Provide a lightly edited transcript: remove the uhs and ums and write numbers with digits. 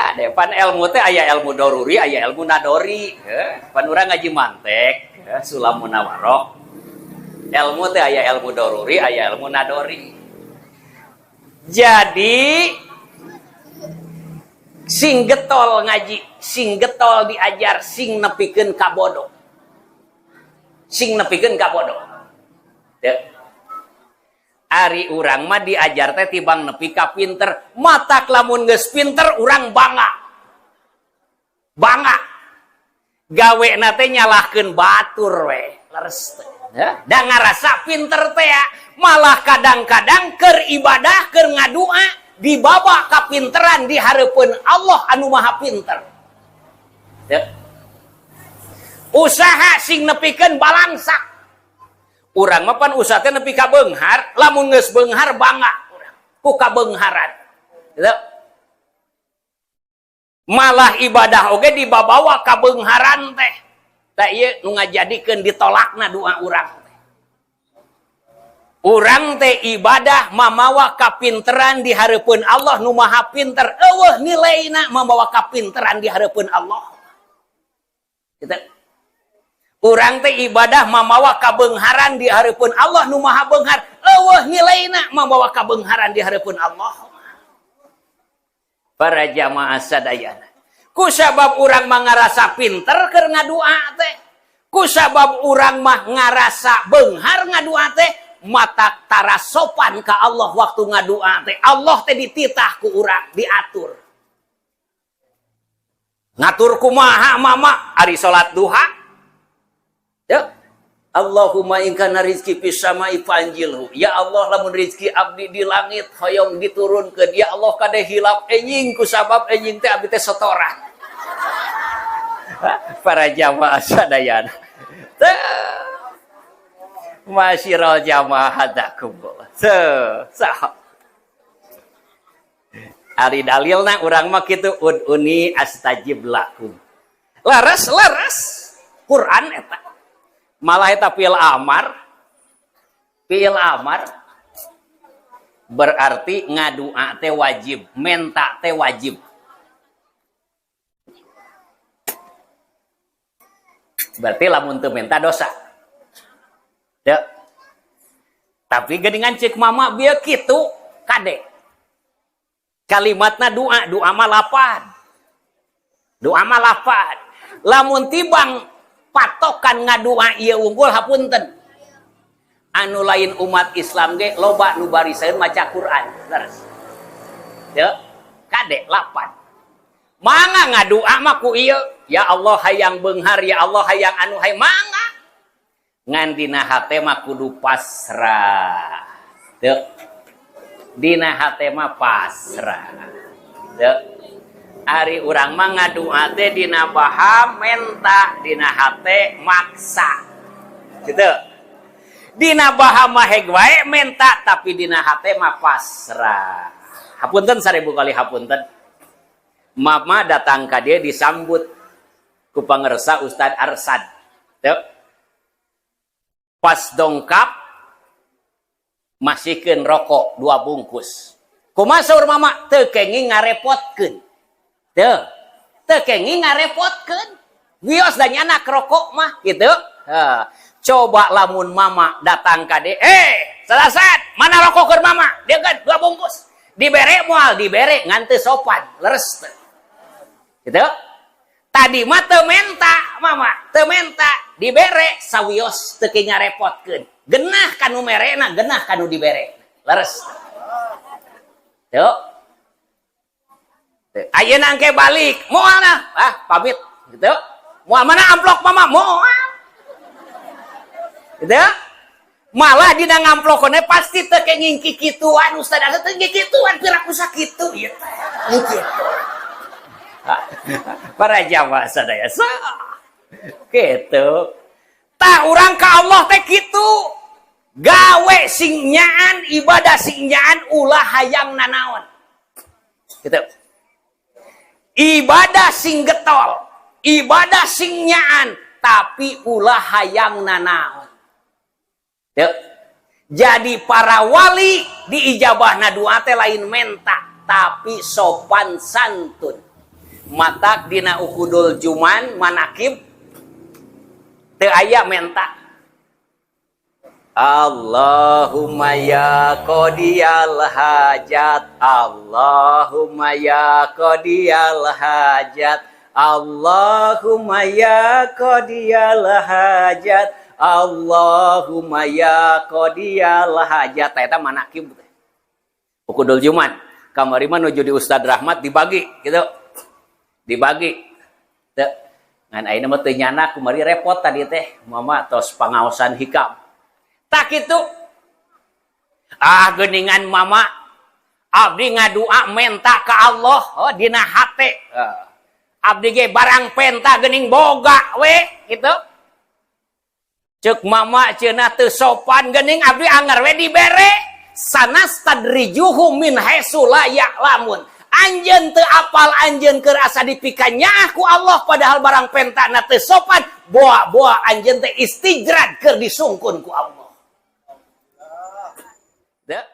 Kade pan ilmu teh aya ilmu doruri, aya ilmu nadori. Pan urang ngaji mantek, sulam munawarok. Ilmu teh aya ilmu doruri, aya ilmu nadori. Jadi sing getol ngaji, sing getol diajar, sing nepikeun ka bodoh. Sing nepikeun ka bodoh. Ari urang mah diajar teh tibang nepi ka pinter. Matak lamun geus pinter urang bangga. Bangga. Gawena teh nyalahkeun batur we. Leres teh. Ya, da ngarasa pinter teh ya. Malah kadang-kadang keur ibadah, keur ngadua dibaba kapinteran di hareupeun Allah anu Maha Pinter. Ya. Usaha sing nepikeun balangsak. Urang mah pan usaha teh nepi ka beunghar, lamun geus beunghar bangga urang ku kabeungharan. Gitu. Malah ibadah oge dibabawa ka beungharan teh. Da ieu nu ngajadikeun ditolakna doa urang teh. Urang teh ibadah mamawa kapinteran di hareupeun Allah nu Maha Pinter. Eueuh nilaina mamawa kapinteran di hareupeun Allah. Gitu. Urang teh ibadah mamawa kabeungharan di hareupeun Allah nu Maha Beunghar. Eueuh nilaina mamawa kabeungharan di hareupeun Allah. Para jamaah sadayana. Ku sabab urang mah ngarasa pinter keur ngadua teh. Ku sabab urang mah ngarasa beunghar ngadua teh, matak tara sopan ka Allah waktu ngadua teh. Allah teh dititah ku urang, diatur. Ngatur kumaha mama ari salat duha? Ya, Allahumma in kana rizqi fis samai fanjilhu. Ya Allah, lamun rizki abdi di langit hoyong diturunkeun. Ya Allah, kade hilap enjing ku sabab enjing teh abdi teh setoran. Para jamaah sadayana. Masyiral jamaah hadakumullah. Ari dalilna urang mah kitu ud'uni astajib lakum. Laras Quran eta. Malah eta fi'il amar berarti ngadua teh wajib, menta teh wajib. Berarti lamun teu menta dosa. Ya. Tapi geuningan ceuk mama bieu kitu kade. Kalimatna doa mah lapan. Doa mah lapan. Lamun tibang patokan ngadua ieu unggul hapunten. Anu lain umat Islam ge loba nu bariseun maca Quran. Leres. Ya, kade 8. Mangga ngadua mah ku ieu, ya Allah hayang beunghar, ya Allah hayang anu hayang mangga. Ngan dina hate mah kudu pasrah. Teu. Dina hate mah pasrah. Teu. Ari urang mah ngadua teh dina baha menta, dina hate maksa. Gitu. Dina baha mah heg wae menta, tapi dina hate mah pasrah. Hapunten 1000 kali hapunten. Mama datang ka dia disambut ku pangersa Ustad Arsad. Tuh. Pas dongkap masihkeun rokok 2 bungkus. Kumaha saur mama? Teu kenging ngarepotkeun. Teu kenging ngarepotkeun. Wios da nyana rokok mah gitu. Coba lamun mama datang ka dia, Salasad, mana rokok keur mama? Dia kan 2 bungkus. Dibere moal dibere ngan teu sopan, leres teu. Gitu. Tadi mah teu menta mama, teu menta, dibere sawios teu kenging ngarepotkeun. Genah kanu merena, genah kanu dibere. Leres. Tuh. Ayeuna engke balik, moal nah. Pamit gitu. Moal mana amplok mama? Moal. Gitu. Malah dina ngamplokeun pasti teu kenging kikituan Ustaz, teu kikituan piraku sakitu ieu teh. Kitu. Para jamaah sadaya. Kitu. Tah urang ka Allah teh kitu. Gawe sing nyaan, ibadah sing nyaan ulah hayang nanaon. Gitu. Ibadah sing getol, ibadah sing nyaan, tapi ulah hayang nanaon. Gitu. Jadi para wali diijabahna doa teh lain menta, tapi sopan santun. matak dina ukudul juman manakib teu aya menta. Allahumma ya qadiyal hajat, Allahumma ya qadiyal hajat, Allahumma ya qadiyal hajat, Allahumma ya qadiyal hajat. Eta manakib ukudul juman. Kamari mah nuju di Ustad Rahmat dibagi gitu. Dibagi. Teu. Ngan ayeuna mah teu nyana kumari repot tadi teh. Mama tos pangaosan hikam. Tak itu geningan mama abdi ngadua menta ka Allah dina hate abdi ge barang penta gening boga we gitu ceuk mama cenah teu sopan gening abdi anger we dibere sanas tadrijuhum min haitsu la ya'lamun anjeun teu apal anjeun keur asa dipikanya ku Allah padahal barang pentana teu sopan boa-boa anjeun teh istijrad keur disungkun ku Allah. Yeah.